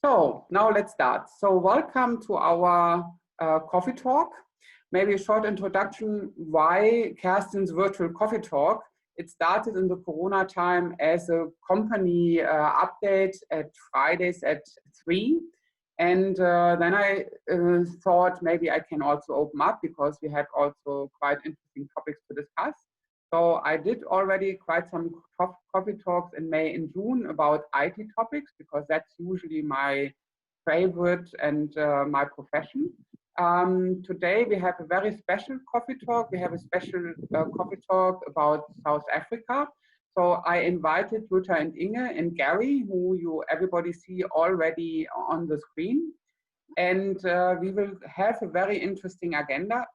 So now let's start. So welcome to our coffee talk. Maybe a short introduction why Kerstin's virtual coffee talk. It started in the Corona time as a company update at Fridays at 3. And then I thought maybe I can also open up because we had also quite interesting topics to discuss. So I did already quite some coffee talks in May and June about IT topics because that's usually my favorite and my profession. Today we have a very special coffee talk. We have a special coffee talk about South Africa. So I invited Jutta and Inge and Gary, who you everybody see already on the screen. And we will have a very interesting agenda.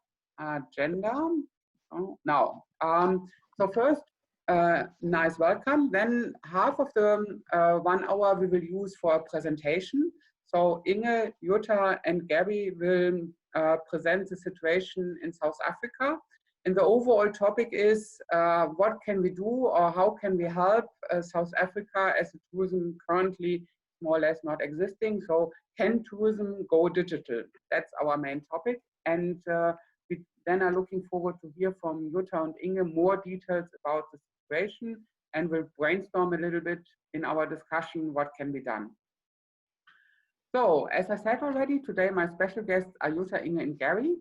Now, so first, nice welcome. Then half of the 1 hour we will use for a presentation. So Inge, Jutta, and Gary will present the situation in South Africa. And the overall topic is what can we do or how can we help South Africa as a tourism currently more or less not existing. So can tourism go digital? That's our main topic. And we then are looking forward to hear from Jutta and Inge more details about the situation, and we'll brainstorm a little bit in our discussion what can be done. So, as I said already, today my special guests are Jutta, Inge, and Gary.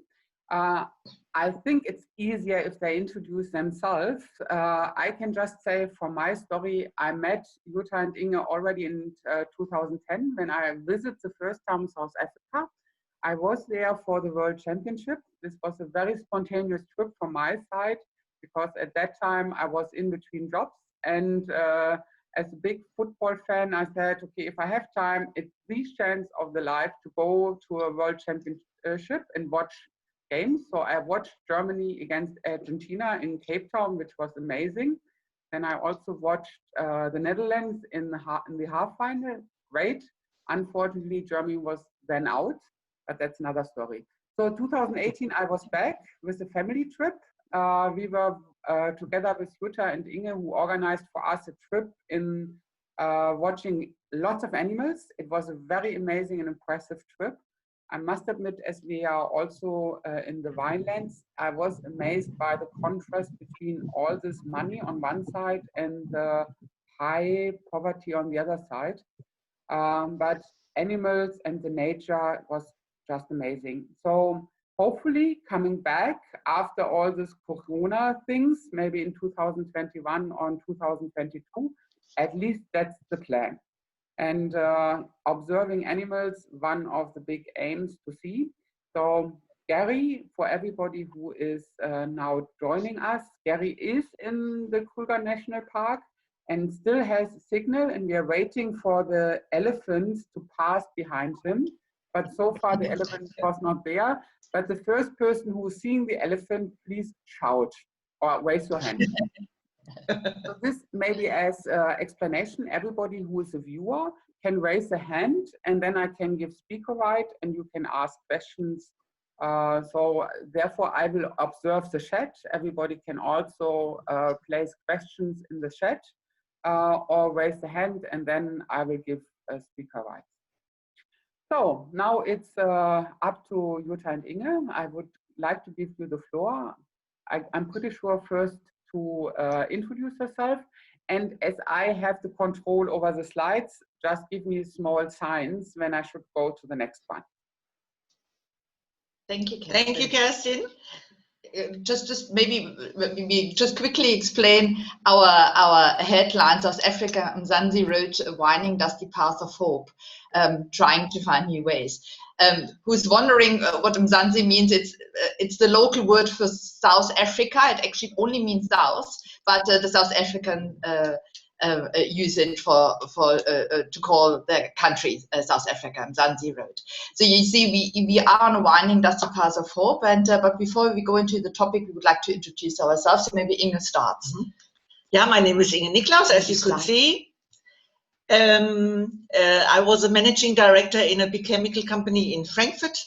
I think it's easier if they introduce themselves. I can just say from my story, I met Jutta and Inge already in 2010 when I visited the first time South Africa. I was there for the World Championship. This was a very spontaneous trip from my side because at that time I was in between jobs, and as a big football fan, I said, okay, if I have time, it's the chance of the life to go to a World Championship and watch games. So I watched Germany against Argentina in Cape Town, which was amazing. Then I also watched the Netherlands in the half final. Great. Unfortunately, Germany was then out, but that's another story. So 2018, I was back with a family trip. We were together with Jutta and Inge, who organized for us a trip in watching lots of animals. It was a very amazing and impressive trip. I must admit, as we are also in the Vinelands, I was amazed by the contrast between all this money on one side and the high poverty on the other side. But animals and the nature was just amazing. So hopefully coming back after all this Corona things, maybe in 2021 or in 2022, at least that's the plan. And observing animals, one of the big aims to see. So Gary, for everybody who is now joining us, Gary is in the Kruger National Park and still has a signal, and we are waiting for the elephants to pass behind him. But so far the elephant was not there. But the first person who is seeing the elephant, please shout or raise your hand. So this maybe as explanation, everybody who is a viewer can raise a hand, and then I can give speaker right and you can ask questions. So therefore I will observe the chat. Everybody can also place questions in the chat or raise the hand, and then I will give a speaker right. So now it's up to Jutta and Inge. I would like to give you the floor. I'm pretty sure first to introduce yourself. And as I have the control over the slides, just give me small signs when I should go to the next one. Thank you, Kerstin. Thank you, Kerstin. Maybe just quickly explain our headlines. South Africa, Mzansi Road, winding dusty path of hope, trying to find new ways. Who's wondering what Mzansi means? It's the local word for South Africa. It actually only means south, but the South African use it to call the country South Africa, Mzansi Road. So you see, we are on a winding dusty path of hope, and but before we go into the topic, we would like to introduce ourselves. So maybe Inge starts. Mm-hmm. Yeah, my name is Inge Niklaus, as you could see. I was a managing director in a big chemical company in Frankfurt.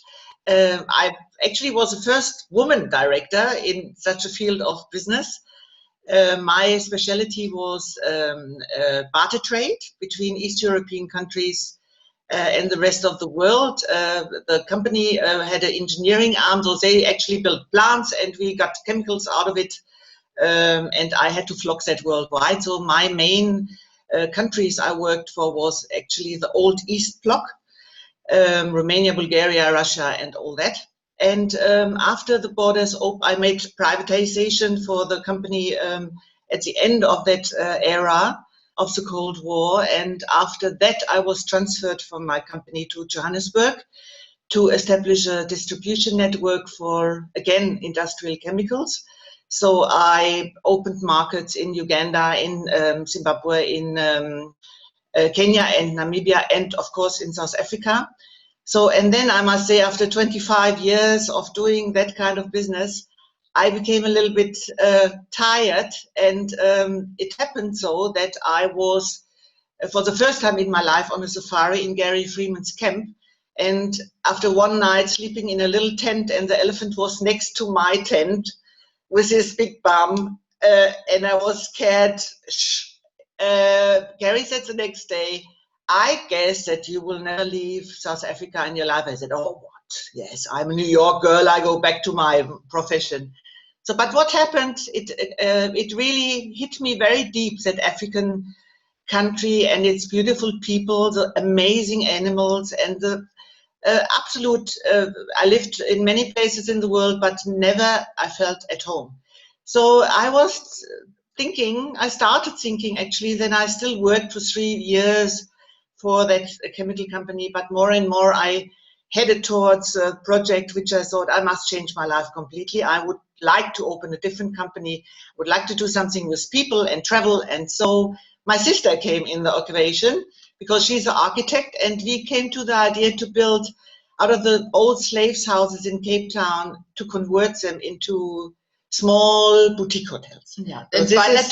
I actually was the first woman director in such a field of business. My specialty was barter trade between East European countries and the rest of the world. The company had an engineering arm, so they actually built plants and we got chemicals out of it. And I had to flog that worldwide. So my main countries I worked for was actually the old East Bloc, Romania, Bulgaria, Russia, and all that. And after the borders opened, I made privatization for the company at the end of that era of the Cold War. And after that, I was transferred from my company to Johannesburg to establish a distribution network for, again, industrial chemicals. So I opened markets in Uganda, in Zimbabwe, in Kenya and Namibia, and of course in South Africa. So, and then I must say, after 25 years of doing that kind of business, I became a little bit tired, and it happened so that I was, for the first time in my life, on a safari in Gary Freeman's camp. And after one night sleeping in a little tent, and the elephant was next to my tent with his big bum, and I was scared. Gary said the next day, I guess that you will never leave South Africa in your life. I said, oh, what? Yes, I'm a New York girl. I go back to my profession. So, but what happened, it really hit me very deep, that African country and its beautiful people, the amazing animals, and the absolute, I lived in many places in the world, but never I felt at home. So I was thinking, I started thinking actually, then I still worked for 3 years for that chemical company, but more and more I headed towards a project which I thought I must change my life completely. I would like to open a different company, would like to do something with people and travel. And so my sister came in the equation because she's an architect, and we came to the idea to build out of the old slaves' houses in Cape Town, to convert them into small boutique hotels. Yeah, and by that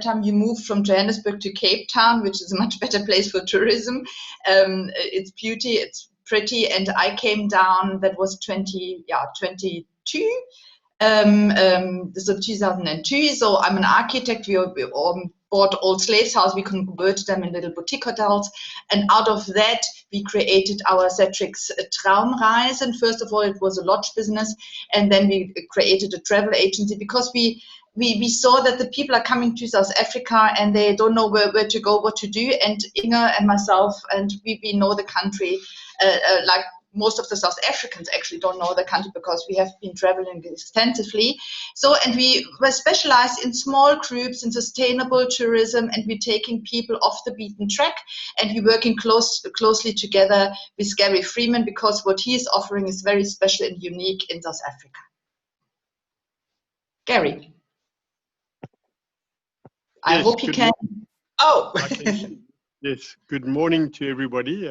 time you moved from Johannesburg to Cape Town, which is a much better place for tourism. It's beauty, it's pretty, and I came down. That was 22. So 2002. So I'm an architect. We bought old slaves' house. We converted them in little boutique hotels, and out of that we created our Cedric's Traumreise. And first of all, it was a lodge business, and then we created a travel agency, because we saw that the people are coming to South Africa and they don't know where to go, what to do. And Inge and myself, and we know the country like most of the South Africans actually don't know the country, because we have been traveling extensively. So, and we were specialized in small groups in sustainable tourism, and we're taking people off the beaten track, and we're working closely together with Gary Freeman, because what he is offering is very special and unique in South Africa. Gary. I hope you can. Oh! Yes, good morning to everybody.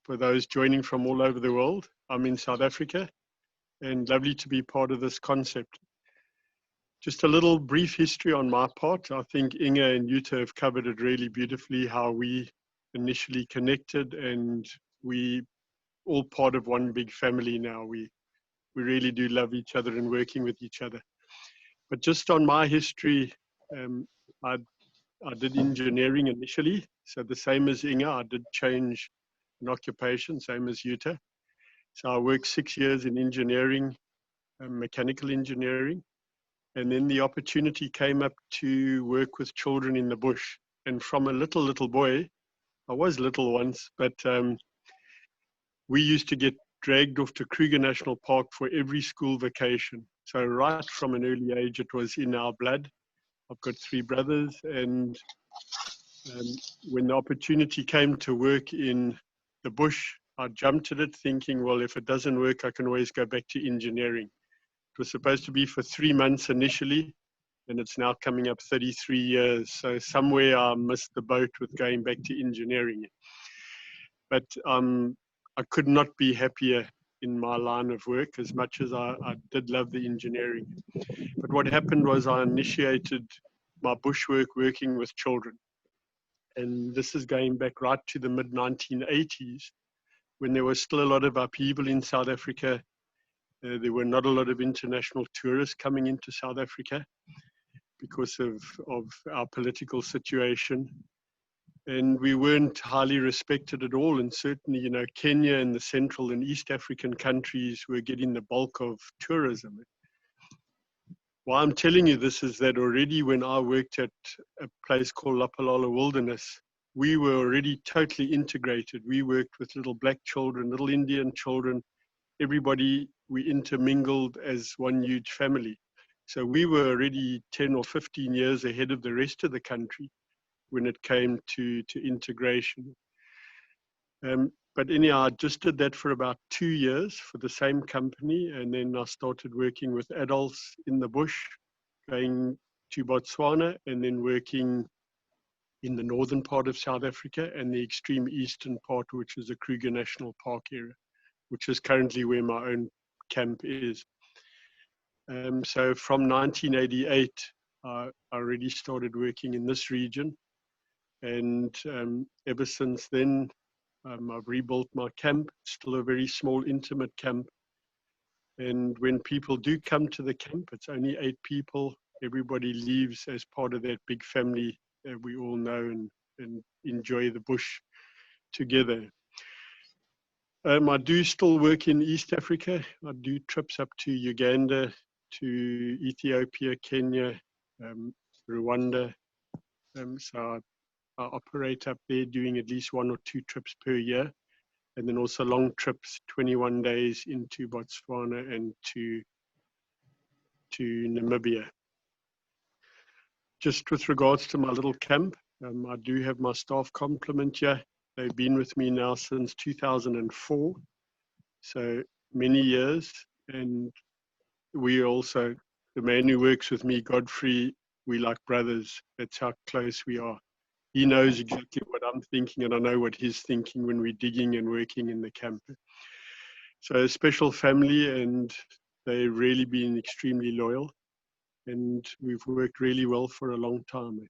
For those joining from all over the world, I'm in South Africa, and lovely to be part of this concept. Just a little brief history on my part. I think Inge and Jutta have covered it really beautifully, how we initially connected, and we all part of one big family now. We really do love each other and working with each other. But just on my history, I did engineering initially. So the same as Inge, I did change an occupation, same as Jutta. So I worked 6 years in engineering, mechanical engineering. And then the opportunity came up to work with children in the bush. And from a little boy, I was little once, but we used to get dragged off to Kruger National Park for every school vacation. So right from an early age, it was in our blood. I've got 3 brothers, and when the opportunity came to work in the bush, I jumped at it thinking, well, if it doesn't work, I can always go back to engineering. It was supposed to be for 3 months initially, and it's now coming up 33 years. So somewhere I missed the boat with going back to engineering. But I could not be happier in my line of work, as much as I did love the engineering. But what happened was I initiated my bush work working with children. And this is going back right to the mid-1980s, when there was still a lot of upheaval in South Africa. There were not a lot of international tourists coming into South Africa because of our political situation. and we weren't highly respected at all. And certainly, you know, Kenya and the Central and East African countries were getting the bulk of tourism. Why I'm telling you this is that already when I worked at a place called Lapalala Wilderness, we were already totally integrated. We worked with little black children, little Indian children, everybody, we intermingled as one huge family. So we were already 10 or 15 years ahead of the rest of the country when it came to integration. But anyhow, I just did that for about 2 years for the same company, and then I started working with adults in the bush, going to Botswana, and then working in the northern part of South Africa and the extreme eastern part, which is the Kruger National Park area, which is currently where my own camp is. So from 1988, I already started working in this region. And ever since then, I've rebuilt my camp. It's still a very small, intimate camp. And when people do come to the camp, it's only 8 people. Everybody leaves as part of that big family that we all know and enjoy the bush together. I do still work in East Africa. I do trips up to Uganda, to Ethiopia, Kenya, Rwanda. So I operate up there doing at least 1 or 2 trips per year. And then also long trips, 21 days into Botswana and to Namibia. Just with regards to my little camp, I do have my staff complement here. They've been with me now since 2004, so many years. And we also, the man who works with me, Godfrey, we like brothers. That's how close we are. He knows exactly what I'm thinking, and I know what he's thinking when we're digging and working in the camp. So a special family, and they've really been extremely loyal, and we've worked really well for a long time.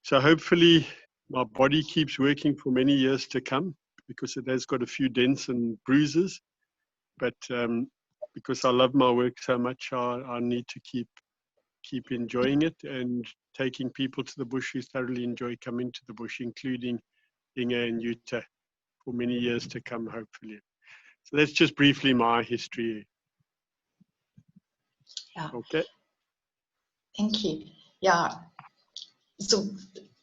So hopefully my body keeps working for many years to come, because it has got a few dents and bruises. But because I love my work so much, I need to keep enjoying it and taking people to the bush who thoroughly enjoy coming to the bush, including Inge and Jutta, for many years to come, hopefully. So that's just briefly my history. Yeah. Okay. Thank you. Yeah. So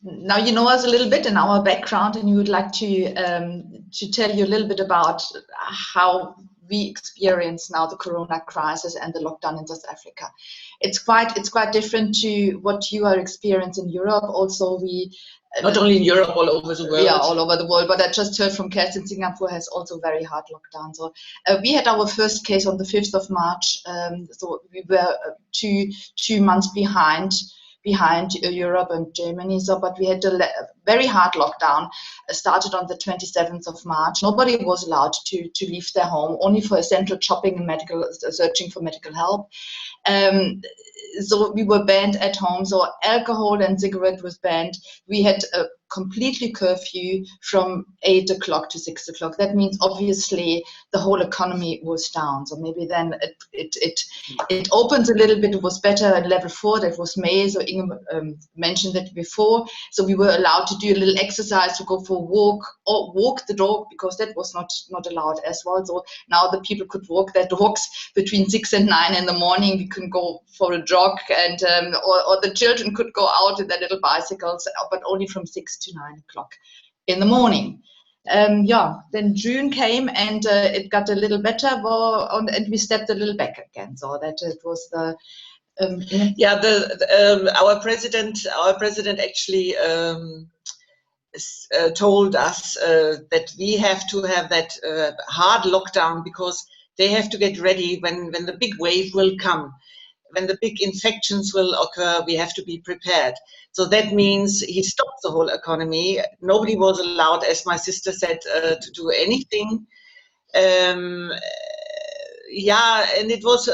now you know us a little bit in our background, and you would like to tell you a little bit about how we experience now the Corona crisis and the lockdown in South Africa. It's quite different to what you are experiencing in Europe. Also, we not only in Europe, all over the world. Yeah, all over the world. But I just heard from Kerstin, Singapore has also very hard lockdown. So we had our first case on the 5th of March. So we were two months behind Europe and Germany. So, but we had a very hard lockdown. Started on the 27th of March. Nobody was allowed to leave their home, only for essential shopping and searching for medical help. So we were banned at home. So alcohol and cigarette was banned. We had a completely curfew from 8 o'clock to 6 o'clock. That means obviously the whole economy was down. So maybe then it opened a little bit. It was better at level 4. That was May. So Inge mentioned that before. So we were allowed to do a little exercise, to go for a walk or walk the dog, because that was not allowed as well. So now the people could walk their dogs between 6 and 9 in the morning. We couldn't go for a jog, and or the children could go out with their little bicycles, but only from 6 to 9 o'clock in the morning. Then June came, and it got a little better, and we stepped a little back again. So that it was the our president actually told us that we have to have that hard lockdown, because they have to get ready when the big wave will come. When the big infections will occur, we have to be prepared. So that means he stopped the whole economy. Nobody was allowed, as my sister said, to do anything. And it was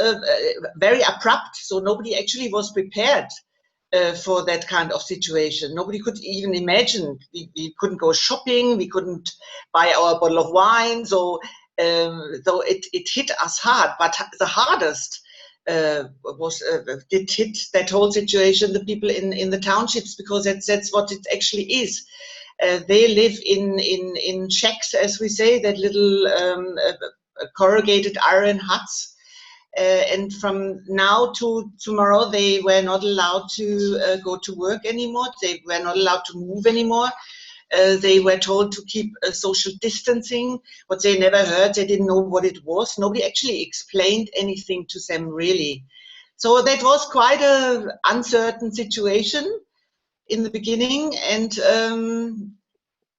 very abrupt. So nobody actually was prepared for that kind of situation. Nobody could even imagine. We couldn't go shopping. We couldn't buy our bottle of wine. So it hit us hard. But the hardest did hit that whole situation the people in the townships, because that's what it actually is. They live in shacks, as we say, that little corrugated iron huts. And from now to tomorrow, they were not allowed to go to work anymore. They were not allowed to move anymore. They were told to keep social distancing, what they never heard. They didn't know what it was. Nobody actually explained anything to them, really. So that was quite an uncertain situation in the beginning. And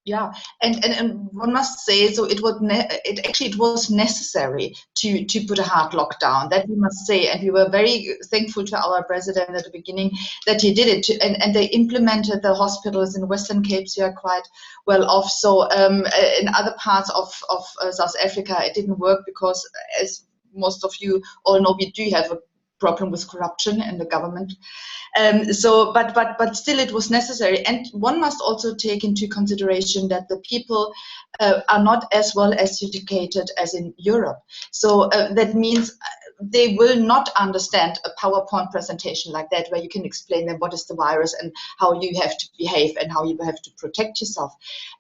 yeah, and one must say, so it was necessary to put a hard lockdown, that we must say, and we were very thankful to our president at the beginning that he did it, and they implemented the hospitals in Western Cape. We are quite well off. So in other parts of South Africa, it didn't work because, as most of you all know, we do have a problem with corruption in the government. But still it was necessary. And one must also take into consideration that the people are not as well educated as in Europe. So that means they will not understand a PowerPoint presentation like that, where you can explain them what is the virus and how you have to behave and how you have to protect yourself.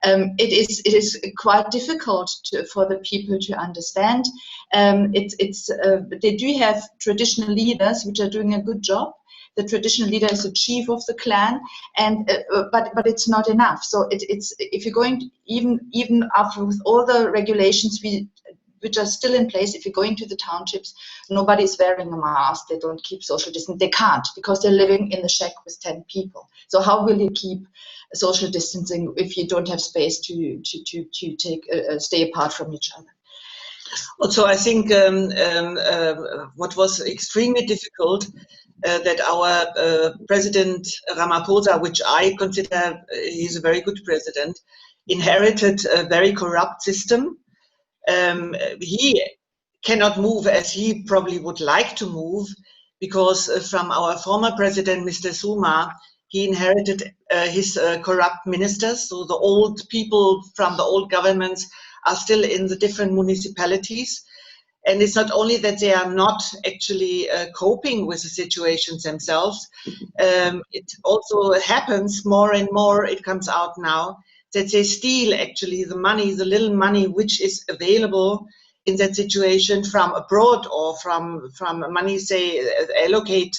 It is quite difficult for the people to understand. They do have traditional leaders which are doing a good job. The traditional leader is the chief of the clan, and but it's not enough. So it's if you're going to, even after with all the regulations which are still in place, if you're going to the townships, nobody's wearing a mask. They don't keep social distance. They can't, because they're living in the shack with 10 people. So how will you keep social distancing if you don't have space to take stay apart from each other? Also, I think what was extremely difficult, that our President Ramaphosa, which I consider he's a very good president, inherited a very corrupt system. He cannot move as he probably would like to move, because from our former president, Mr. Zuma, he inherited his corrupt ministers. So the old people from the old governments are still in the different municipalities. And it's not only that they are not actually coping with the situations themselves, it also happens more and more, it comes out now, that they steal actually the money, the little money which is available in that situation from abroad, or from money they allocate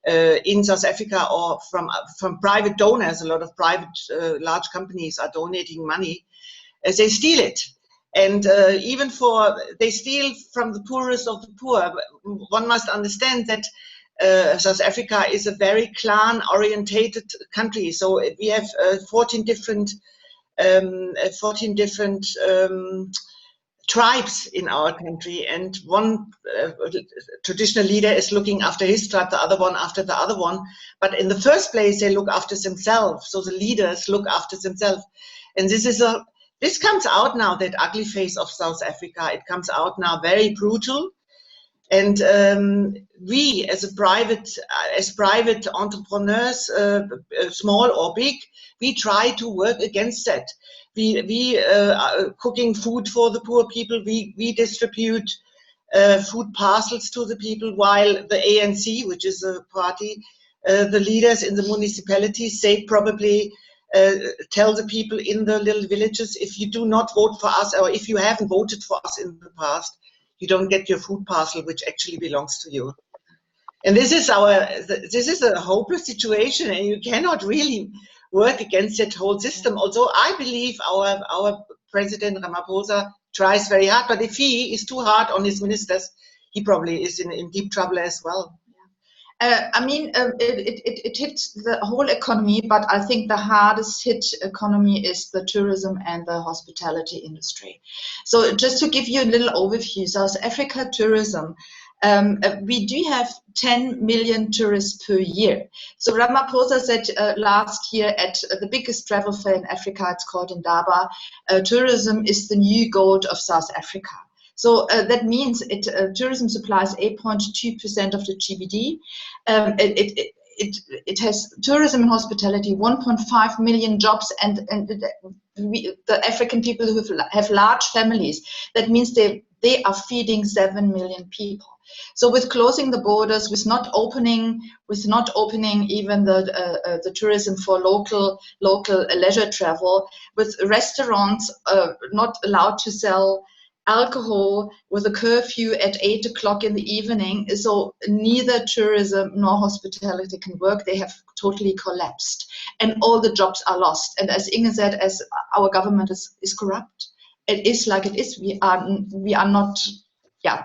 in South Africa, or from private donors. A lot of private large companies are donating money. They steal it. And they steal from the poorest of the poor. One must understand that South Africa is a very clan-orientated country. So we have 14 different tribes in our country, and one traditional leader is looking after his tribe, the other one after the other one. But in the first place, they look after themselves. So the leaders look after themselves, and this comes out now, that ugly face of South Africa. It comes out now very brutal. And we, as private entrepreneurs, small or big, we try to work against that. We are cooking food for the poor people. We distribute food parcels to the people, while the ANC, which is a party, the leaders in the municipalities, they probably tell the people in the little villages, if you do not vote for us, or if you haven't voted for us in the past, you don't get your food parcel, which actually belongs to you. And this is a hopeless situation, and you cannot really work against that whole system. Although I believe our President Ramaphosa tries very hard, but if he is too hard on his ministers, he probably is in deep trouble as well. It hits the whole economy, but I think the hardest hit economy is the tourism and the hospitality industry. So just to give you a little overview, South Africa tourism, we do have 10 million tourists per year. So Ramaphosa said last year at the biggest travel fair in Africa, it's called Indaba, tourism is the new gold of South Africa. So that means tourism supplies 8.2% of the GDP. It has tourism and hospitality, 1.5 million jobs, and the African people who have large families. That means they are feeding 7 million people. So with closing the borders, with not opening even the tourism for local leisure travel, with restaurants not allowed to sell alcohol, with a curfew at 8 o'clock in the evening, so neither tourism nor hospitality can work. They have totally collapsed, and all the jobs are lost. And as Inge said, as our government is corrupt, it is like it is. We are not. Yeah,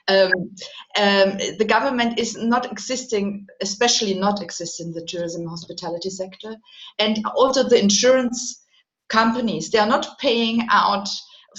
the government is not existing, especially not existing in the tourism and hospitality sector, and also the insurance companies. They are not paying out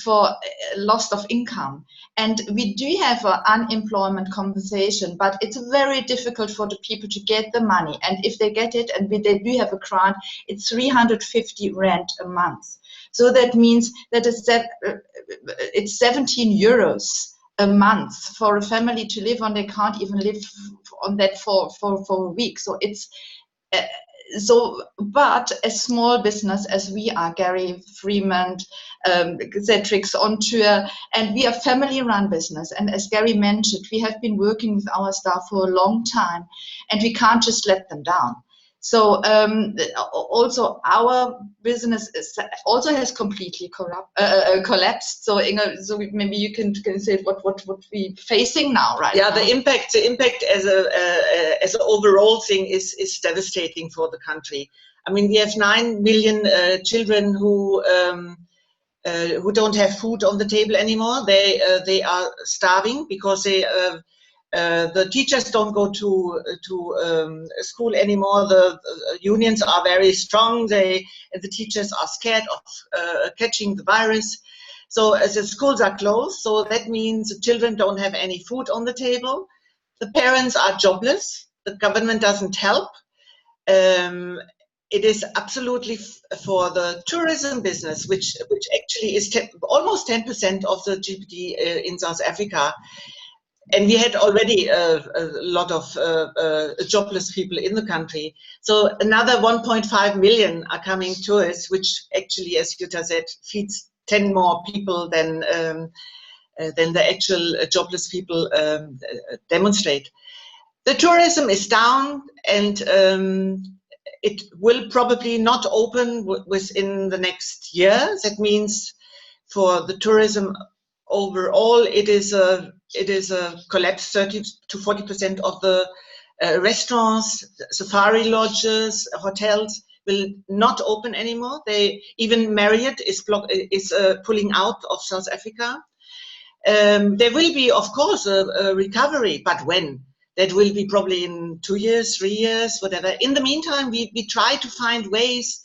for loss of income, and we do have an unemployment compensation, but it's very difficult for the people to get the money. And if they get it, and they do have a grant, it's 350 rand a month. So that means that it's 17 euros a month for a family to live on. They can't even live on that for a week. So it's but a small business as we are, Gary, Freeman, Cedric's on tour, and we are family-run business. And as Gary mentioned, we have been working with our staff for a long time, and we can't just let them down. So also our business also has completely collapsed. So Inge, maybe you can say what we're facing now, right? Yeah, now. the impact as an overall thing is devastating for the country. I mean, we have 9 million children who don't have food on the table anymore. They are starving because the teachers don't go to school anymore. The unions are very strong. The teachers are scared of catching the virus. So as the schools are closed, so that means the children don't have any food on the table. The parents are jobless. The government doesn't help. It is absolutely for the tourism business, which actually is almost 10% of the GDP in South Africa. And we had already a lot of jobless people in the country. So another 1.5 million are coming to us, which actually, as Jutta said, feeds 10 more people than the actual jobless people demonstrate. The tourism is down, and it will probably not open within the next year. That means for the tourism overall, it is a collapse. 30 to 40% of the restaurants, safari lodges, hotels will not open anymore. Even Marriott is pulling out of South Africa. There will be, of course, a recovery, but when? That will be probably in 2 years, 3 years, whatever. In the meantime, we try to find ways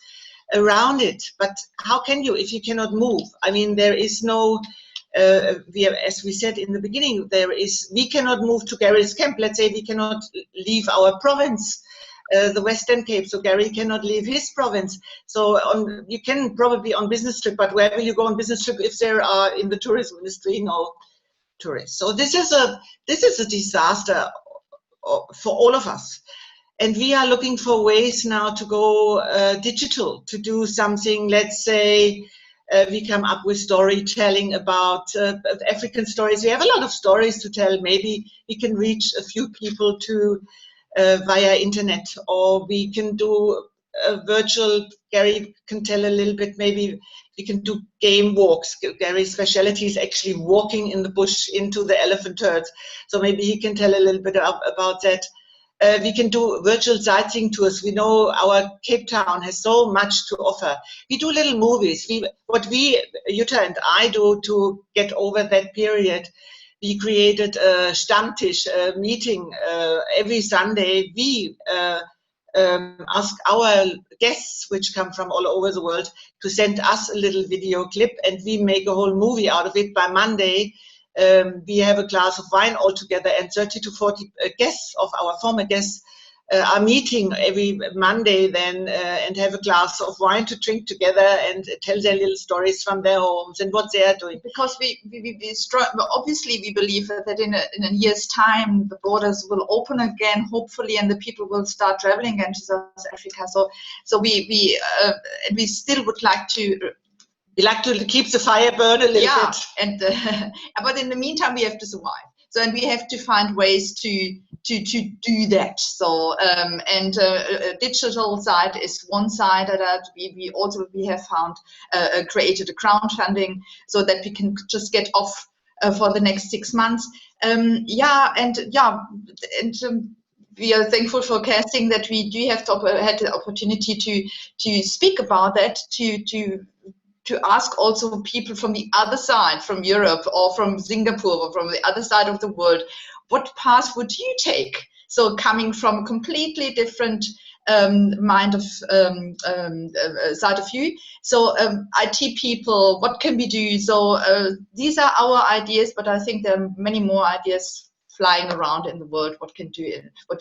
around it. But how can you if you cannot move? I mean, there is no, as we said in the beginning, we cannot move to Gary's camp. Let's say we cannot leave our province, the Western Cape, so Gary cannot leave his province. So you can probably on business trip, but where will you go on business trip if there are in the tourism industry no tourists? So this is a disaster for all of us. And we are looking for ways now to go digital, to do something. Let's say we come up with storytelling about African stories. We have a lot of stories to tell. Maybe we can reach a few people via internet, or we can do a virtual. Gary can tell a little bit. Maybe we can do game walks. Gary's specialty is actually walking in the bush into the elephant herds. So maybe he can tell a little bit about that. We can do virtual sightseeing tours. We know our Cape Town has so much to offer. We do little movies. What Jutta and I do to get over that period, we created a Stammtisch meeting every Sunday. We ask our guests, which come from all over the world, to send us a little video clip, and we make a whole movie out of it. By Monday, we have a glass of wine all together, and 30 to 40 guests of our former guests are meeting every Monday then and have a glass of wine to drink together and tell their little stories from their homes and what they are doing. Because we obviously we believe that in a year's time the borders will open again, hopefully, and the people will start traveling again to South Africa. So we still would like to. We like to keep the fire burn a little bit. And but in the meantime, we have to survive. So, and we have to find ways to do that. So, and a digital side is one side of that. We have found created a crowdfunding so that we can just get off for the next 6 months. We are thankful for Kerstin that we do have had the opportunity to speak about that, to ask also people from the other side, from Europe or from Singapore or from the other side of the world, what path would you take? So coming from a completely different side of view. So IT people, what can we do? So these are our ideas, but I think there are many more ideas flying around in the world. What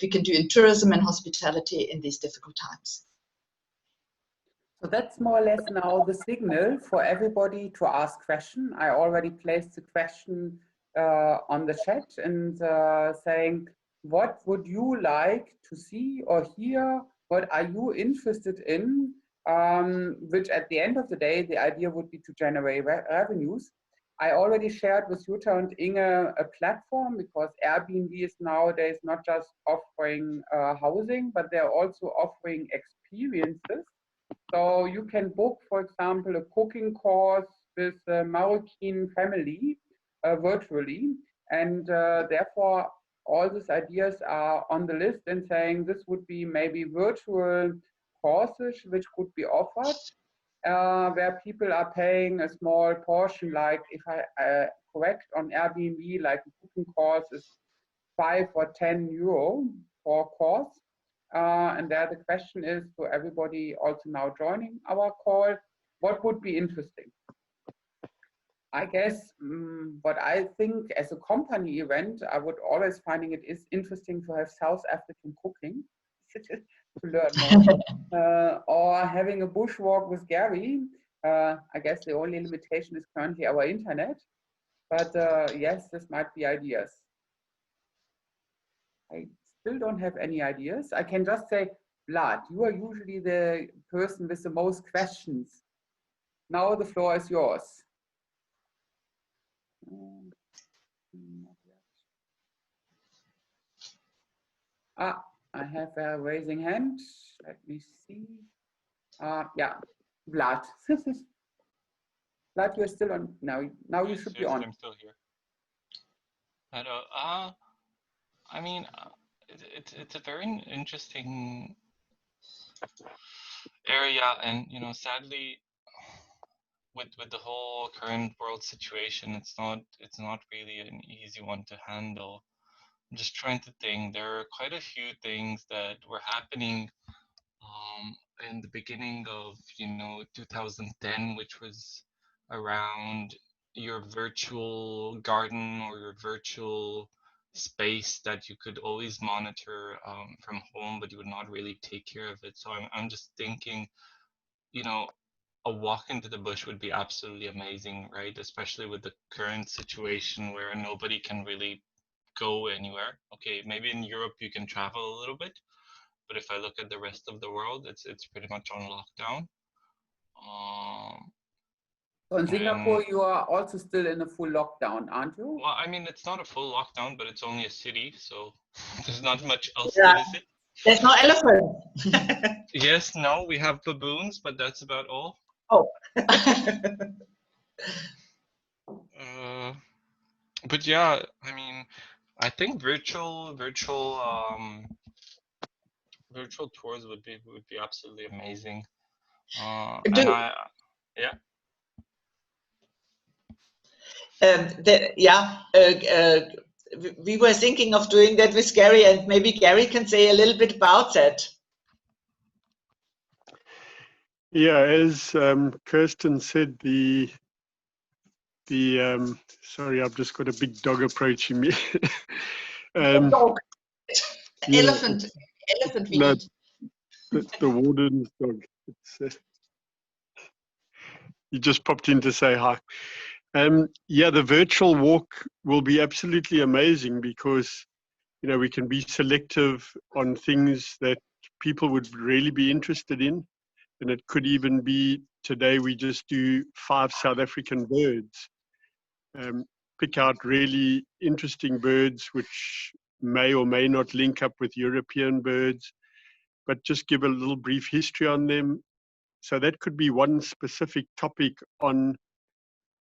we can do in tourism and hospitality in these difficult times. So that's more or less now the signal for everybody to ask question. I already placed the question on the chat and saying, what would you like to see or hear? What are you interested in? Which at the end of the day, the idea would be to generate revenues. I already shared with Jutta and Inge a platform, because Airbnb is nowadays not just offering housing, but they're also offering experiences. So you can book, for example, a cooking course with a Moroccan family virtually, and therefore all these ideas are on the list and saying this would be maybe virtual courses which could be offered, where people are paying a small portion, like if I correct on Airbnb, like a cooking course is 5 or 10 euro for a course. And there the question is to everybody also now joining our call, what would be interesting? I guess what I think as a company event, I would always finding it is interesting to have South African cooking to learn more, or having a bushwalk with Gary. I guess the only limitation is currently our internet, but yes, this might be ideas. I still don't have any ideas. I can just say, Vlad, you are usually the person with the most questions. Now the floor is yours. I have a raising hand. Let me see. Yeah, Vlad. Vlad, you're still on. Now you should be on. I'm still here. Hello. I mean, it's a very interesting area, and sadly, with the whole current world situation, it's not really an easy one to handle. I'm just trying to think. There are quite a few things that were happening in the beginning of 2010, which was around your virtual garden or your virtual space that you could always monitor from home, but you would not really take care of it. So I'm just thinking, a walk into the bush would be absolutely amazing, right? Especially with the current situation where nobody can really go anywhere. Okay, maybe in Europe you can travel a little bit, but if I look at the rest of the world, it's pretty much on lockdown. So in Singapore, you are also still in a full lockdown, aren't you? Well, I mean, it's not a full lockdown, but it's only a city, so there's not much else to visit. There's no elephant. Yes, no, we have baboons, but that's about all. Oh. But yeah, I mean, I think virtual tours would be absolutely amazing. We were thinking of doing that with Gary, and maybe Gary can say a little bit about that. Yeah, as Kerstin said, sorry, I've just got a big dog approaching me. Dog. Yeah, elephant we no, need. the warden's dog. He just popped in to say hi. Yeah, the virtual walk will be absolutely amazing, because we can be selective on things that people would really be interested in, and it could even be today we just do 5 South African birds. pick out really interesting birds which may or may not link up with European birds, but just give a little brief history on them. So that could be one specific topic on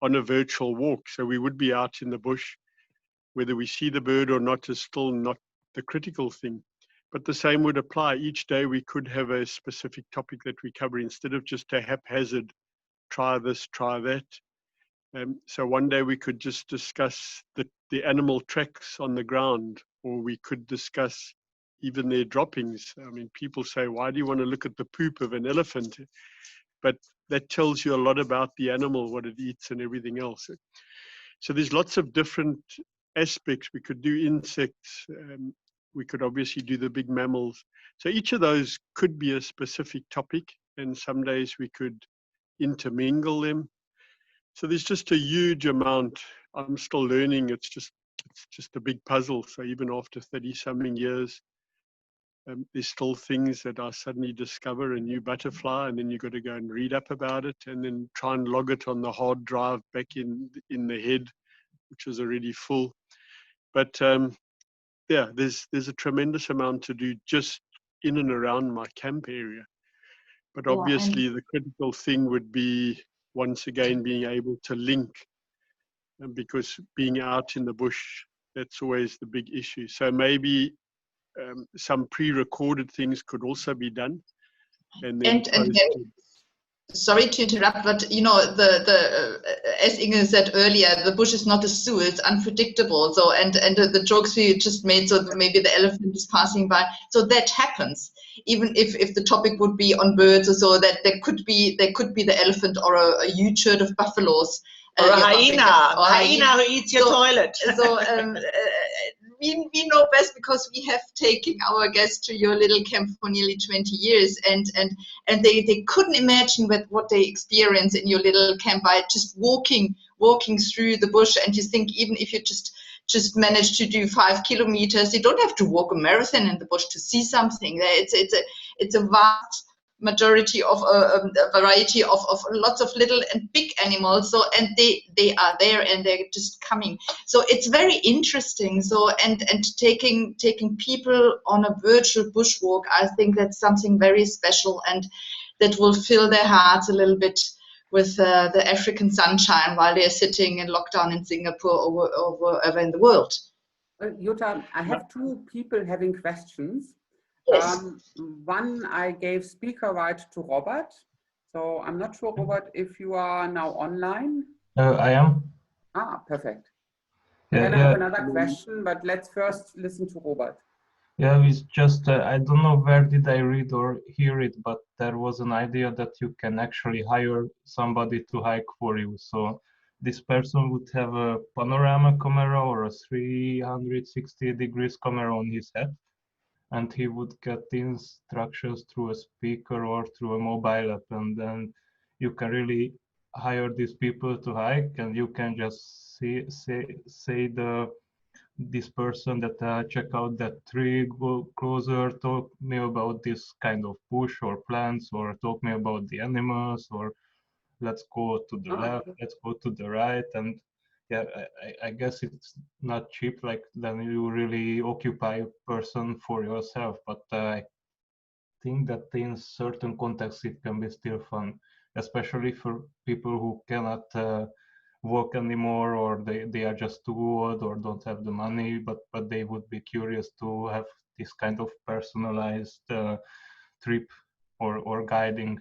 a virtual walk. So we would be out in the bush. Whether we see the bird or not is still not the critical thing. But the same would apply. Each day we could have a specific topic that we cover instead of just a haphazard, try this, try that. So one day we could just discuss the animal tracks on the ground, or we could discuss even their droppings. I mean, people say, why do you want to look at the poop of an elephant? But that tells you a lot about the animal, what it eats and everything else. So there's lots of different aspects. We could do insects. We could obviously do the big mammals. So each of those could be a specific topic, and some days we could intermingle them. So there's just a huge amount. I'm still learning. It's just a big puzzle. So even after 30-something years, there's still things that I suddenly discover, a new butterfly, and then you've got to go and read up about it, and then try and log it on the hard drive back in the head, which is already full. But yeah, there's a tremendous amount to do just in and around my camp area. But obviously the critical thing would be, once again, being able to link, because being out in the bush, that's always the big issue. So maybe some pre-recorded things could also be done, and then posted. Sorry to interrupt, but you know, as Inge said earlier, the bush is not a zoo; it's unpredictable. So, and the jokes we just made, so maybe the elephant is passing by, so that happens. Even if the topic would be on birds or so, that there could be the elephant or a huge herd of buffaloes, or a hyena who eats your toilet. So we know best because we have taken our guests to your little camp for nearly 20 years, and they couldn't imagine what they experience in your little camp by just walking through the bush. And you think, even if you just manage to do 5 kilometers, you don't have to walk a marathon in the bush to see something. It's a vast majority of a variety of lots of little and big animals, so and they are there and they're just coming, so it's very interesting. So and taking people on a virtual bushwalk, I think that's something very special, and that will fill their hearts a little bit with the African sunshine while they're sitting in lockdown in Singapore or wherever in the world. Jutta, I have 2 people having questions. Yes. One, I gave speaker right to Robert. So I'm not sure, Robert, if you are now online. I am. Ah, perfect. Yeah, then I have another question, but let's first listen to Robert. Yeah, it's just, I don't know where did I read or hear it, but there was an idea that you can actually hire somebody to hike for you. So this person would have a panorama camera or a 360 degrees camera on his head, and he would get the instructions through a speaker or through a mobile app, and then you can really hire these people to hike, and you can just say this person that check out that tree, go closer, talk me about this kind of bush or plants, or talk me about the animals, or let's go to the left, let's go to the right. And yeah, I guess it's not cheap, like then you really occupy a person for yourself, but I think that in certain contexts it can be still fun, especially for people who cannot walk anymore, or they are just too old or don't have the money, but they would be curious to have this kind of personalized trip or guiding,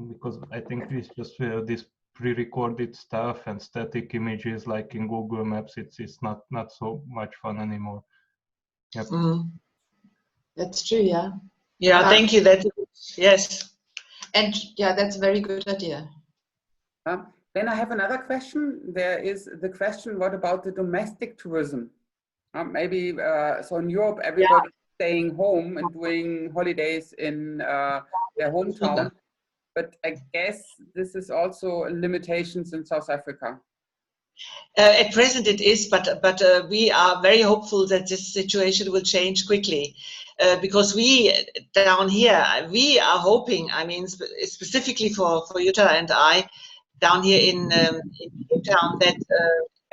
because I think it's just this pre-recorded stuff and static images like in Google Maps, it's not so much fun anymore. Yep. That's true, yeah. Yeah, thank you. Yes. And yeah, that's a very good idea. Then I have another question. There is the question, what about the domestic tourism? Maybe, so in Europe, everybody staying home and doing holidays in their hometown. But I guess this is also limitations in South Africa. At present it is, but we are very hopeful that this situation will change quickly, because we down here, we are hoping, I mean, specifically for Jutta and I, down here in Cape Town, that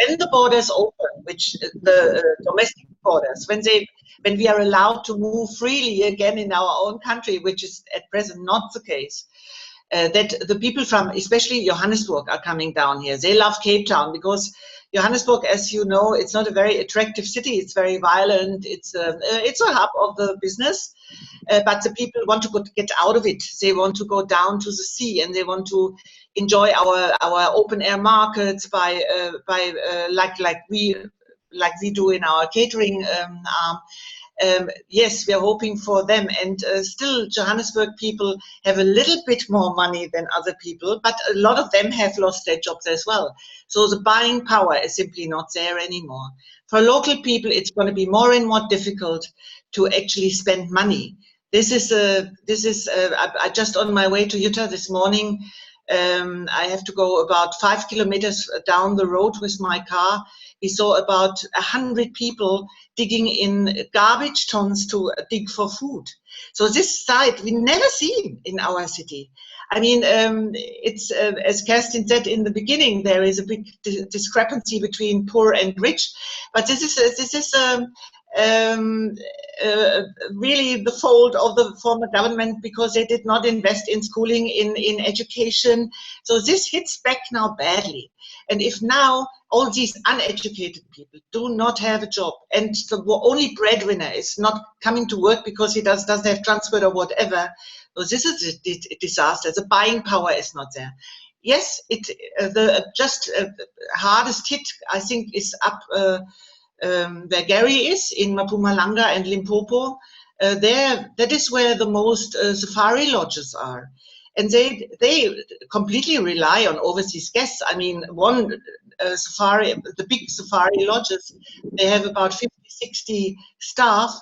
when the borders open, which the domestic borders, when we are allowed to move freely again in our own country, which is at present not the case, that the people from especially Johannesburg are coming down here. They love Cape Town because Johannesburg, as you know, it's not a very attractive city. It's very violent. It's a hub of the business, but the people want to get out of it. They want to go down to the sea, and they want to enjoy our open air markets by like we do in our catering arm. Yes, we are hoping for them, and still Johannesburg people have a little bit more money than other people, but a lot of them have lost their jobs as well. So the buying power is simply not there anymore. For local people, it's going to be more and more difficult to actually spend money. This is I just on my way to Jutta this morning. I have to go about 5 kilometers down the road with my car. We saw about 100 people digging in garbage tons to dig for food. So this sight we never seen in our city. I mean, it's as Kerstin said in the beginning, there is a big discrepancy between poor and rich, but this is really the fault of the former government because they did not invest in schooling, in education. So this hits back now badly. And if now all these uneducated people do not have a job and the only breadwinner is not coming to work because he doesn't have transport or whatever, so this is a disaster. The buying power is not there. Yes, the hardest hit, I think, is up where Gary is, in Mpumalanga and Limpopo. That is where the most safari lodges are. And they completely rely on overseas guests. I mean, one safari, the big safari lodges, they have about 50, 60 staff.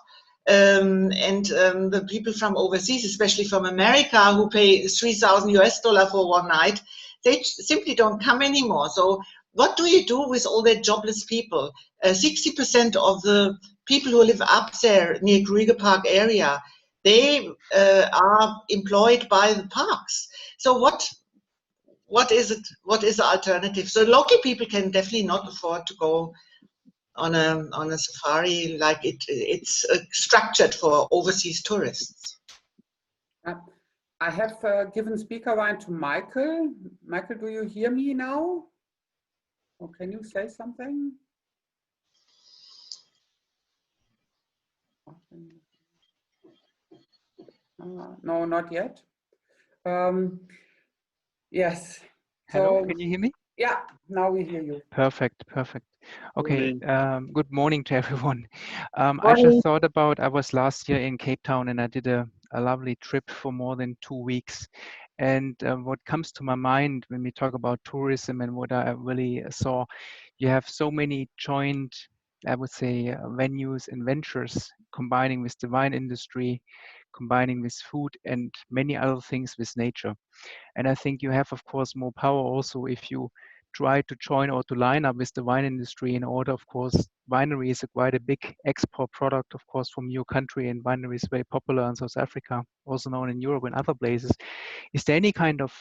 The people from overseas, especially from America, who pay $3,000 for one night, they simply don't come anymore. So what do you do with all that jobless people? 60% of the people who live up there near Kruger Park area, they are employed by the parks. So what is it? What is the alternative? So local people can definitely not afford to go on a safari like it's structured for overseas tourists. I have given speaker right to Michael. Michael, do you hear me now? Or can you say something? No, not yet. Yes. Hello, So, can you hear me? yeah, now we hear you. Perfect, perfect. Okay, Morning. good morning to everyone. I just thought about, I was last year in Cape Town and I did a lovely trip for more than 2 weeks. And what comes to my mind when we talk about tourism and what I really saw, you have so many joint, I would say, venues and ventures combining with the wine industry, combining with food and many other things with nature. And I think you have, of course, more power also if you try to join or to line up with the wine industry in order, of course, winery is quite a big export product, of course, from your country, and winery is very popular in South Africa, also known in Europe and other places. Is there any kind of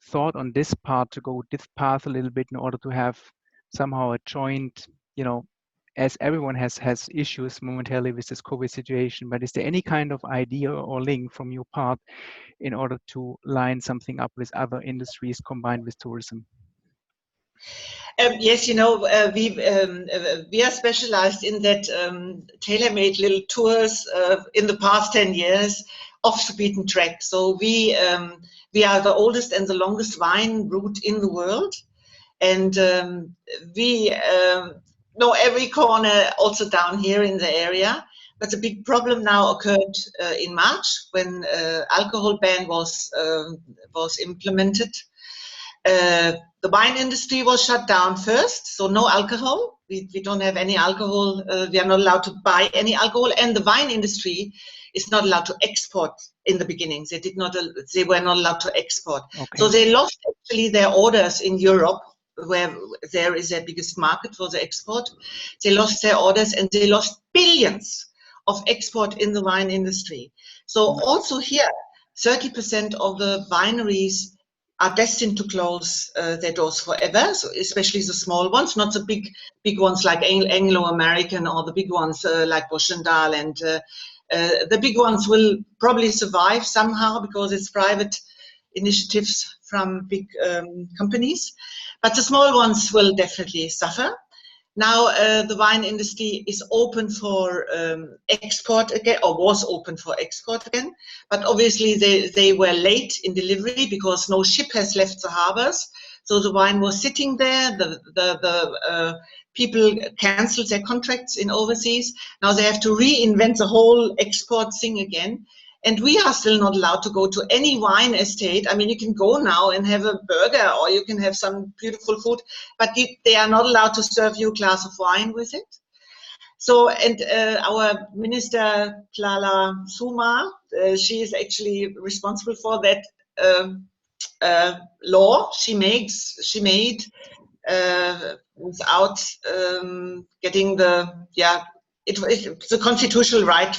thought on this part to go this path a little bit in order to have somehow a joint, you know, as everyone has issues momentarily with this COVID situation, but is there any kind of idea or link from your part in order to line something up with other industries combined with tourism? Yes, you know, we are specialized in that tailor-made little tours in the past 10 years off the beaten track. So we are the oldest and the longest wine route in the world. And we know every corner also down here in the area. But the big problem now occurred in March when alcohol ban was implemented. The wine industry was shut down first, so no alcohol. We don't have any alcohol. We are not allowed to buy any alcohol, and the wine industry is not allowed to export in the beginning. They were not allowed to export. Okay. So they lost actually their orders in Europe, where there is their biggest market for the export. They lost their orders and they lost billions of export in the wine industry. So also here, 30% of the wineries are destined to close their doors forever, so especially the small ones, not the big ones like Anglo-American or the big ones like Boschendal, and the big ones will probably survive somehow because it's private initiatives from big companies, but the small ones will definitely suffer. Now the wine industry is open for export again, or was open for export again, but obviously they were late in delivery because no ship has left the harbors. So the wine was sitting there. The people cancelled their contracts in overseas. Now they have to reinvent the whole export thing again. And we are still not allowed to go to any wine estate. I mean, you can go now and have a burger, or you can have some beautiful food, but they are not allowed to serve you a glass of wine with it. So, and our minister, Plala Suma, she is actually responsible for that law she made without getting the constitutional right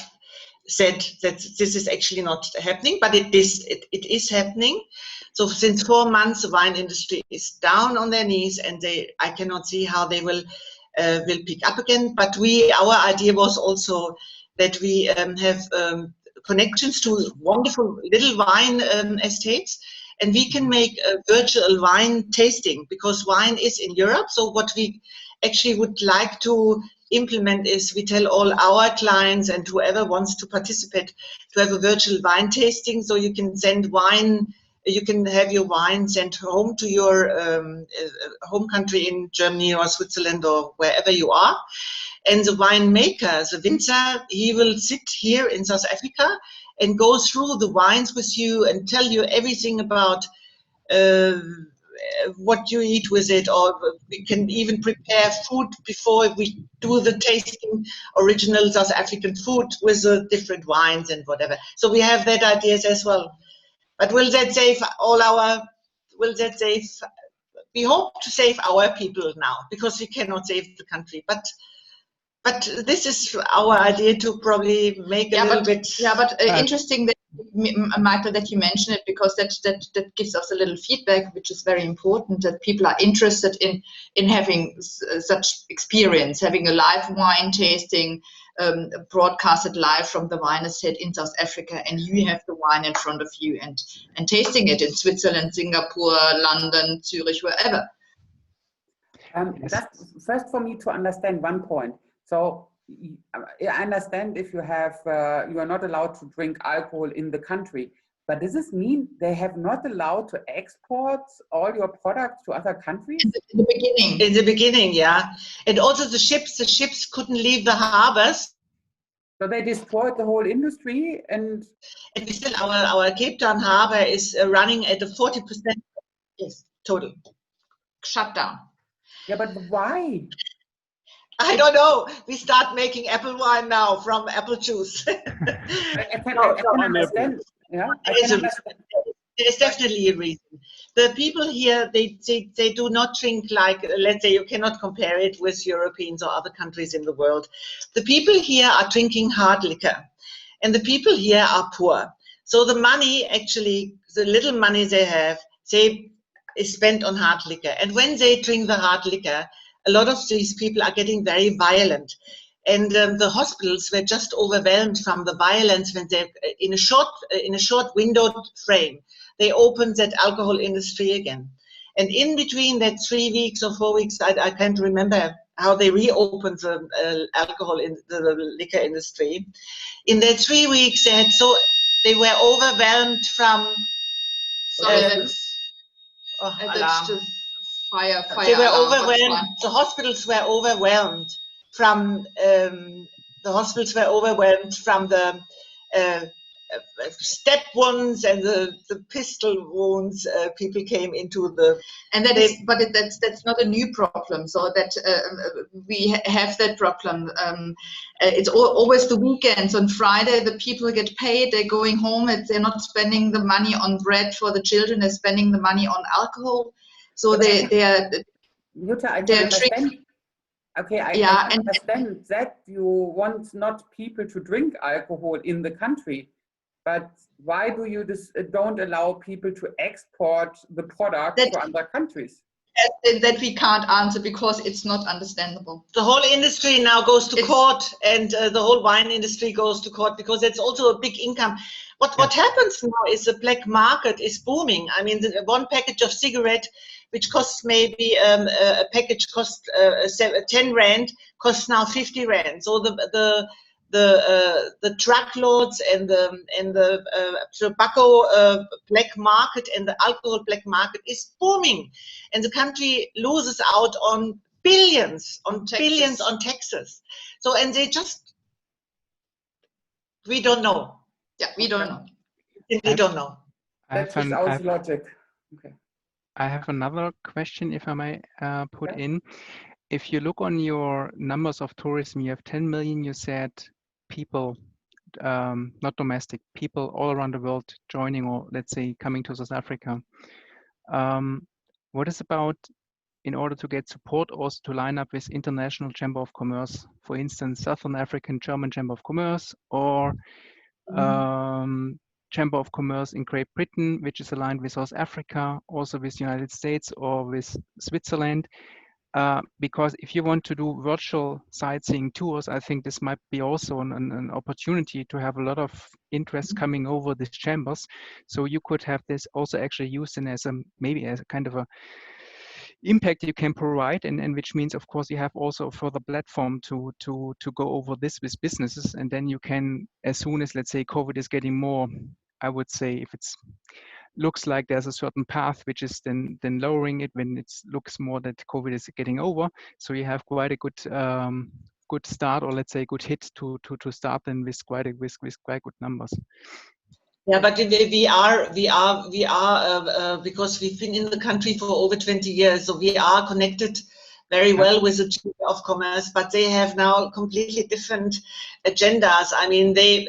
said that this is actually not happening, but it is happening. So since 4 months, the wine industry is down on their knees, and I cannot see how they will pick up again. But our idea was also that we have connections to wonderful little wine estates, and we can make a virtual wine tasting, because wine is in Europe. So what we actually would like to implement is we tell all our clients and whoever wants to participate to have a virtual wine tasting, so you can send wine, you can have your wine sent home to your home country in Germany or Switzerland or wherever you are, and the winemaker, the winzer, he will sit here in South Africa and go through the wines with you and tell you everything about what you eat with it, or we can even prepare food before we do the tasting, original South African food with the different wines and whatever. So we have that ideas as well. But will that save we hope to save our people now, because we cannot save the country, but this is our idea to probably make a little bit. Yeah, but interesting that, Michael, that you mention it, because that gives us a little feedback, which is very important, that people are interested in having such experience, having a live wine tasting, broadcasted live from the wine estate in South Africa, and you have the wine in front of you and tasting it in Switzerland, Singapore, London, Zurich, wherever. That's first for me to understand one point. So I understand if you have, you are not allowed to drink alcohol in the country, but does this mean they have not allowed to export all your products to other countries? In the beginning. In the beginning, yeah. And also the ships couldn't leave the harbors. So they destroyed the whole industry, and we still, our Cape Town harbor is running at a 40%. Yes, total. Shut down. Yeah, but why? I don't know. We start making apple wine now from apple juice. I can understand. Yeah, There's definitely a reason. The people here, they do not drink like, let's say, you cannot compare it with Europeans or other countries in the world. The people here are drinking hard liquor, and the people here are poor. So the money, actually, the little money they have, is spent on hard liquor. And when they drink the hard liquor, a lot of these people are getting very violent. And the hospitals were just overwhelmed from the violence when they, in a short windowed frame, they opened that alcohol industry again. And in between that 3 weeks or 4 weeks, I can't remember how they reopened the alcohol in the liquor industry. In that 3 weeks, they were overwhelmed from. Sorry, that's just fire. They were overwhelmed. The hospitals were overwhelmed from the step wounds and the pistol wounds. People came into the, and that's not a new problem. So that we have that problem. It's always the weekends. On Friday, the people get paid. They're going home. They're not spending the money on bread for the children. They're spending the money on alcohol. So they are. Jutta, I can understand. Okay, I understand that you want not people to drink alcohol in the country, but why do you don't allow people to export the product to other countries? That we can't answer because it's not understandable. The whole industry now goes to court, and the whole wine industry goes to court because it's also a big income. What happens now is the black market is booming. I mean, one package of cigarette, which costs maybe a package costs 10 rand, costs now 50 rand. So the truckloads and the tobacco black market and the alcohol black market is booming, and the country loses out on billions on taxes. So, and they just, we don't know. Yeah, we don't know. We don't know. That's without logic. Okay. I have another question, if I may put in. If you look on your numbers of tourism, you have 10 million, you said, people, not domestic, people all around the world joining, or let's say coming to South Africa. What is about, in order to get support, also to line up with International Chamber of Commerce, for instance, Southern African German Chamber of Commerce, or Chamber of Commerce in Great Britain, which is aligned with South Africa, also with the United States or with Switzerland? Because if you want to do virtual sightseeing tours, I think this might be also an opportunity to have a lot of interest coming over these chambers. So you could have this also actually used in as a, maybe as a kind of a impact you can provide, and which means, of course, you have also a further platform to go over this with businesses, and then you can, as soon as, let's say, COVID is getting more, I would say, if it's looks like there's a certain path which is then lowering it when it looks more that COVID is getting over, so you have quite a good start, or let's say good hit to start then with quite good numbers. Yeah, but we are because we've been in the country for over 20 years, so we are connected very well with the Chamber of Commerce, but they have now completely different agendas. I mean, they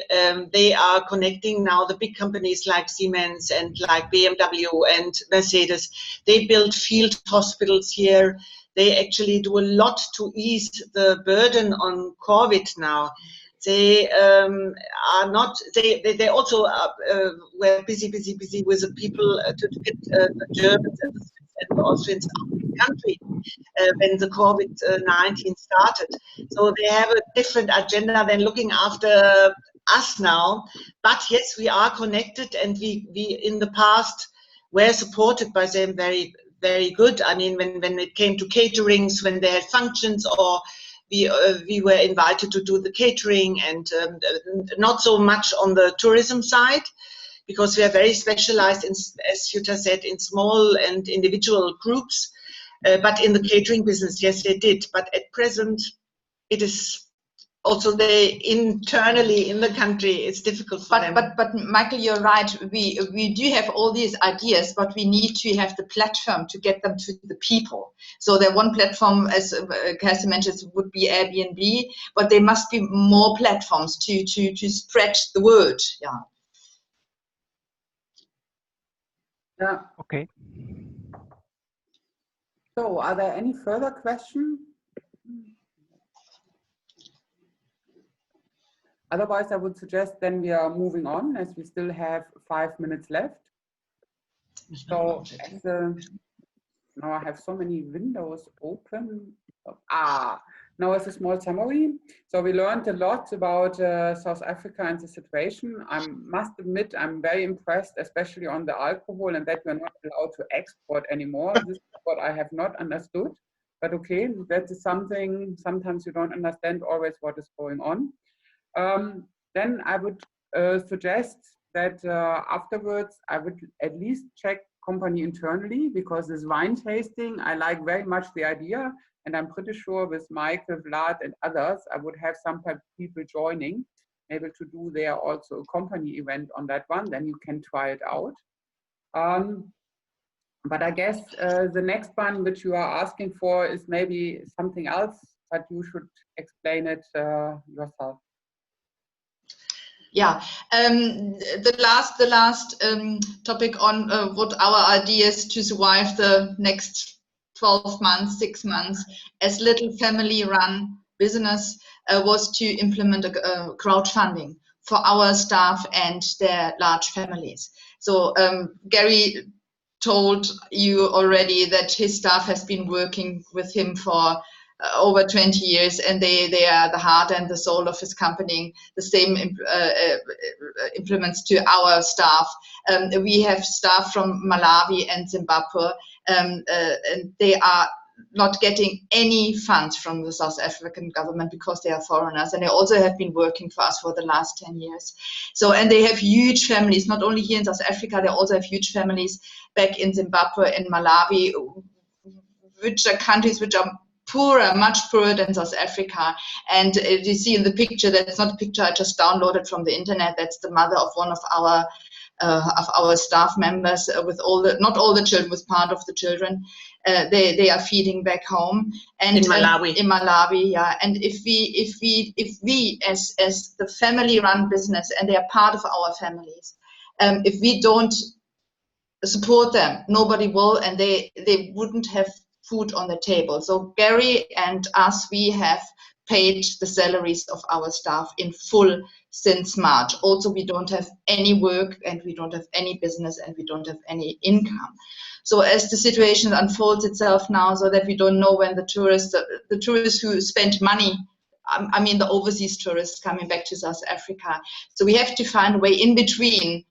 are connecting now the big companies like Siemens and like BMW and Mercedes. They build field hospitals here. They actually do a lot to ease the burden on COVID now. They are not. They also were busy with the people to get the Germans and the Austrians out of the country when the COVID-19 started. So they have a different agenda than looking after us now. But yes, we are connected, and we in the past were supported by them very, very good. I mean, when it came to caterings, when they had functions, or we were invited to do the catering, and not so much on the tourism side, because we are very specialized in, as Jutta said, in small and individual groups. But in the catering business, yes, they did. But at present, it is also internally in the country, it's difficult for them. But Michael, you're right. We do have all these ideas, but we need to have the platform to get them to the people. So the one platform, as Kerstin mentioned, would be Airbnb, but there must be more platforms to spread the word. Yeah. Yeah. Okay. So, are there any further questions? Otherwise, I would suggest then we are moving on, as we still have 5 minutes left. So, now I have so many windows open. Now it's a small summary. So we learned a lot about South Africa and the situation. I must admit, I'm very impressed, especially on the alcohol, and that we're not allowed to export anymore. This is what I have not understood. But okay, that is something, sometimes you don't understand always what is going on. Then I would suggest that afterwards I would at least check company internally, because this wine tasting, I like very much the idea, and I'm pretty sure with Michael, Vlad and others, I would have some people joining, able to do there also a company event on that one, then you can try it out. But I guess the next one which you are asking for is maybe something else, but you should explain it yourself. Yeah, the last topic on what our ideas to survive the next 12 months, 6 months as little family-run business was to implement a crowdfunding for our staff and their large families. So Gary told you already that his staff has been working with him for over 20 years, and they are the heart and the soul of his company. The same implements to our staff. We have staff from Malawi and Zimbabwe, and they are not getting any funds from the South African government because they are foreigners, and they also have been working for us for the last 10 years. So, and they have huge families, not only here in South Africa, they also have huge families back in Zimbabwe and Malawi, which are countries which are poorer, much poorer than South Africa. And you see in the picture, that's not a picture I just downloaded from the internet, that's the mother of one of our staff members with all the, not all the children, with part of the children. They are feeding back home, and in Malawi. In Malawi, yeah. And if we as the family-run business, and they are part of our families, if we don't support them, nobody will, and they wouldn't have food on the table. So Gary and us, we have paid the salaries of our staff in full since March. Also, we don't have any work, and we don't have any business, and we don't have any income. So as the situation unfolds itself now, so that we don't know when the tourists who spend money, I mean the overseas tourists coming back to South Africa. So we have to find a way in between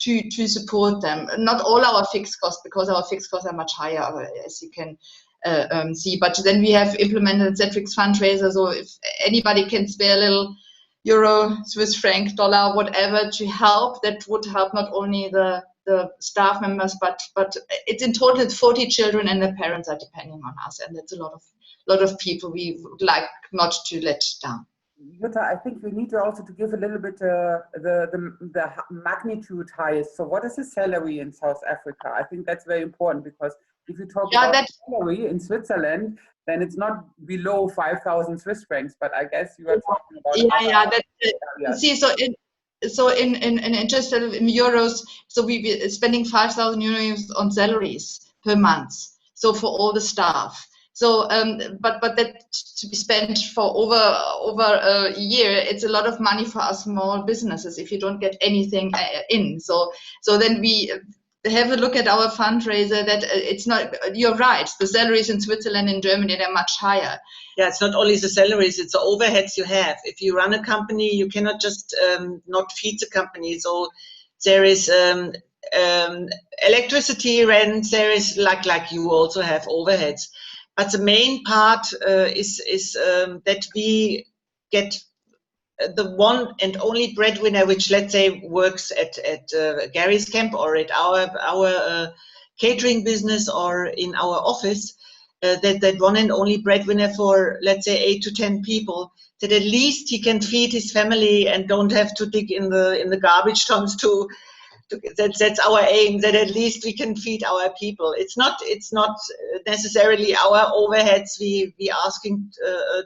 to support them. Not all our fixed costs, because our fixed costs are much higher, as you can see. But then we have implemented Cedric's fundraiser, so if anybody can spare a little euro, Swiss franc, dollar, whatever, to help, that would help not only the staff members, but it's in total it's 40 children, and their parents are depending on us, and that's a lot of people we would like not to let down. Jutta, I think we need to also to give a little bit the magnitude highest. So what is the salary in South Africa? I think that's very important, because if you talk about salary in Switzerland, then it's not below 5,000 Swiss francs, but I guess you are talking about see, so in just in euros, so we spending 5,000 euros on salaries per month, so for all the staff. So, but that to be spent for over a year, it's a lot of money for us small businesses if you don't get anything in. So then we have a look at our fundraiser. That it's not. You're right. The salaries in Switzerland and Germany, they're much higher. Yeah, it's not only the salaries; it's the overheads you have. If you run a company, you cannot just not feed the company. So there is electricity rent. There is like you also have overheads. But the main part is that we get the one and only breadwinner, which let's say works at Gary's camp or at our catering business or in our office. That one and only breadwinner for let's say 8 to 10 people. That at least he can feed his family and don't have to dig in the garbage tons to. That's our aim, that at least we can feed our people. It's not necessarily our overheads we asking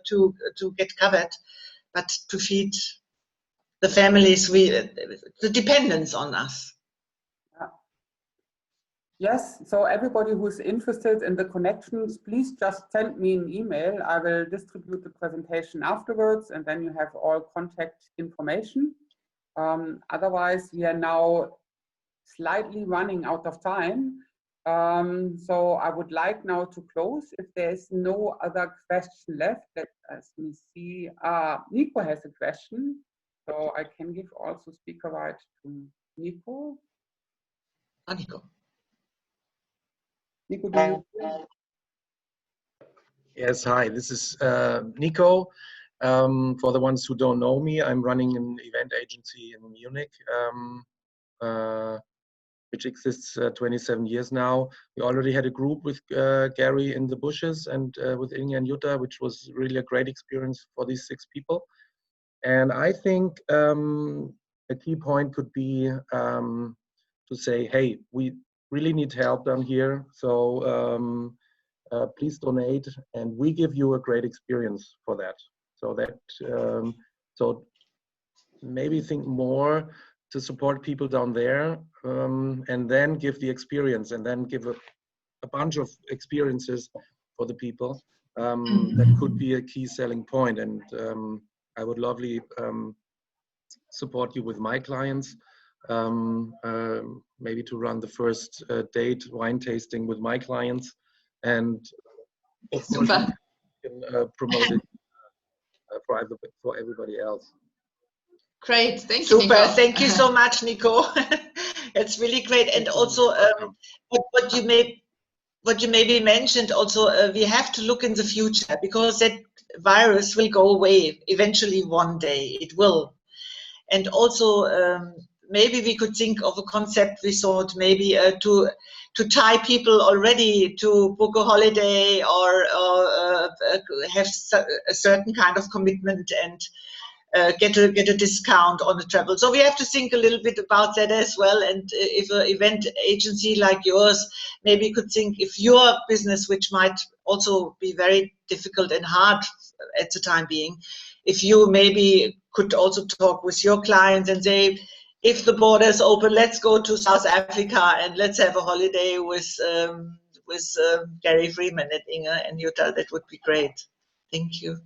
to get covered, but to feed the families, the dependence on us. Yes, so everybody who's interested in the connections, please just send me an email. I will distribute the presentation afterwards, and then you have all contact information. Otherwise, we are now slightly running out of time. So I would like now to close. If there's no other question left, let me see. Nico has a question, so I can give also speaker right to Nico. Nico. Nico, do you? Yes, hi, this is Nico. For the ones who don't know me, I'm running an event agency in Munich, which exists 27 years now. We already had a group with Gary in the bushes and with Inge and Jutta, which was really a great experience for these 6 people. And I think a key point could be to say, hey, we really need help down here. So please donate, and we give you a great experience for that. So that, so maybe think more to support people down there, and then give the experience, and then give a bunch of experiences for the people. That could be a key selling point, and I would support you with my clients. Maybe to run the first date wine tasting with my clients, and of course Super. you can promote it for everybody else. Great, thank you, Super, Nico. thank you so much, Nico. It's really great. And also, what you maybe mentioned also, we have to look in the future, because that virus will go away eventually one day. It will. And also, maybe we could think of a concept. We thought maybe to tie people already to book a holiday, or have a certain kind of commitment and get a discount on the travel. So we have to think a little bit about that as well. And if an event agency like yours maybe could think, if your business, which might also be very difficult and hard at the time being, if you maybe could also talk with your clients and say, if the borders open, let's go to South Africa and let's have a holiday with Gary Freeman and Inge and Jutta. That would be great. Thank you.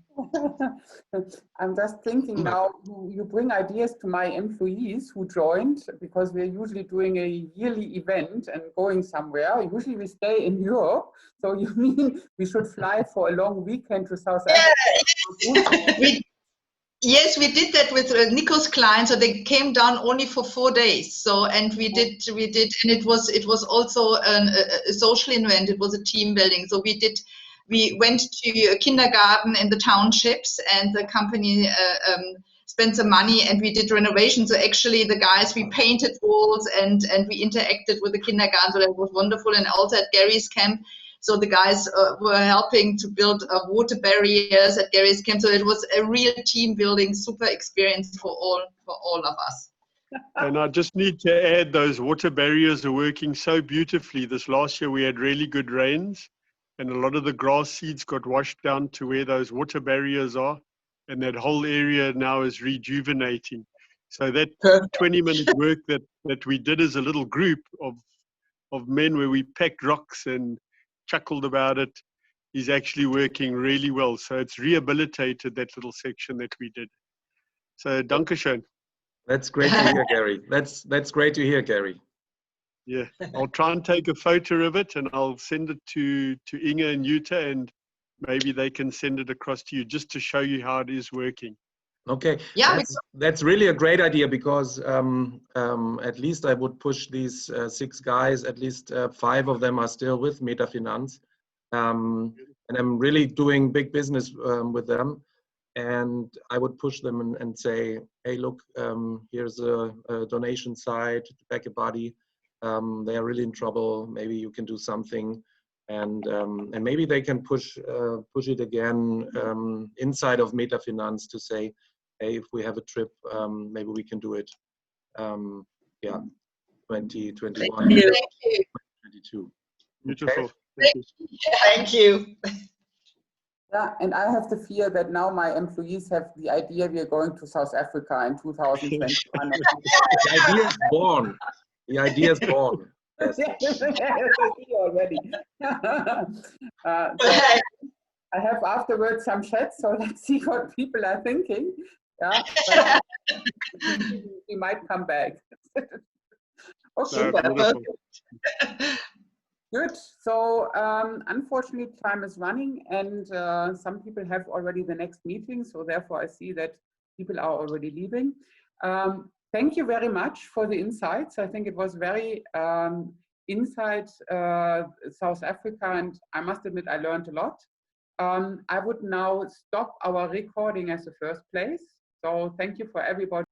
I'm just thinking now, you bring ideas to my employees who joined, because we're usually doing a yearly event and going somewhere. Usually we stay in Europe. So you mean we should fly for a long weekend to South Africa? Yes, we did that with Nico's clients. So they came down only for 4 days. So, and we did, and it was also a social event. It was a team building. So we went to a kindergarten in the townships, and the company spent some money, and we did renovations. So actually the guys, we painted walls and we interacted with the kindergarten. So that was wonderful. And also at Gary's camp, so the guys were helping to build water barriers at Gary's camp. So it was a real team building, super experience for all of us. And I just need to add, those water barriers are working so beautifully. This last year we had really good rains, and a lot of the grass seeds got washed down to where those water barriers are, and that whole area now is rejuvenating. So that 20-minute work that we did as a little group of men, where we packed rocks and chuckled about it, is actually working really well. So it's rehabilitated that little section that we did. So dankeschön. That's great to hear, Gary. That's great to hear, Gary. Yeah, I'll try and take a photo of it, and I'll send it to Inge and Jutta, and maybe they can send it across to you just to show you how it is working. Okay, yeah, that's really a great idea, because at least I would push these 6 guys, at least 5 of them are still with Metafinanz, and I'm really doing big business with them, and I would push them and say, hey, look, here's a donation site, back a body, they are really in trouble, maybe you can do something. And maybe they can push it again inside of Metafinanz to say, hey, if we have a trip, maybe we can do it. Yeah, 2021, thank you. 2022. Beautiful. Okay. Thank you. Yeah, and I have the fear that now my employees have the idea we are going to South Africa in 2021. The idea is born. The idea is born. Yes. Yes, I see already. So I have afterwards some chats, so let's see what people are thinking. Yeah, but we might come back. Okay, good. So unfortunately, time is running, and some people have already the next meeting. So therefore, I see that people are already leaving. Thank you very much for the insights. I think it was very inside South Africa, and I must admit I learned a lot. I would now stop our recording as the first place. So thank you for everybody.